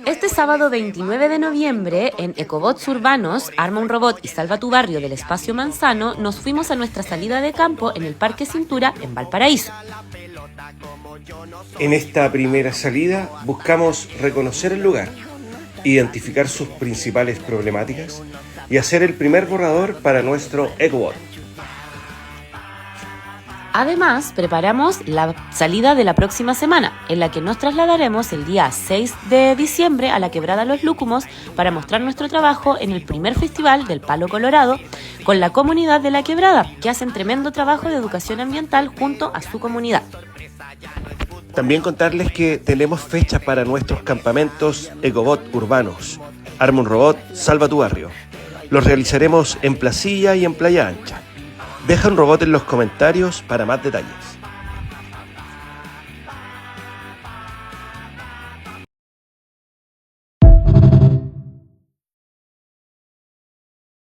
Este sábado 29 de noviembre, en Ecobots Urbanos, Arma un Robot y Salva tu Barrio del Espacio Manzano, nos fuimos a nuestra salida de campo en el Parque Cintura, en Valparaíso. En esta primera salida buscamos reconocer el lugar, identificar sus principales problemáticas y hacer el primer borrador para nuestro Ecobot. Además, preparamos la salida de la próxima semana, en la que nos trasladaremos el día 6 de diciembre a la Quebrada Los Lúcumos para mostrar nuestro trabajo en el primer festival del Palo Colorado con la comunidad de la Quebrada, que hacen tremendo trabajo de educación ambiental junto a su comunidad. También contarles que tenemos fechas para nuestros campamentos Ecobot urbanos. Arma un Robot, Salva tu Barrio. Los realizaremos en Placilla y en Playa Ancha. Deja un robot en los comentarios para más detalles.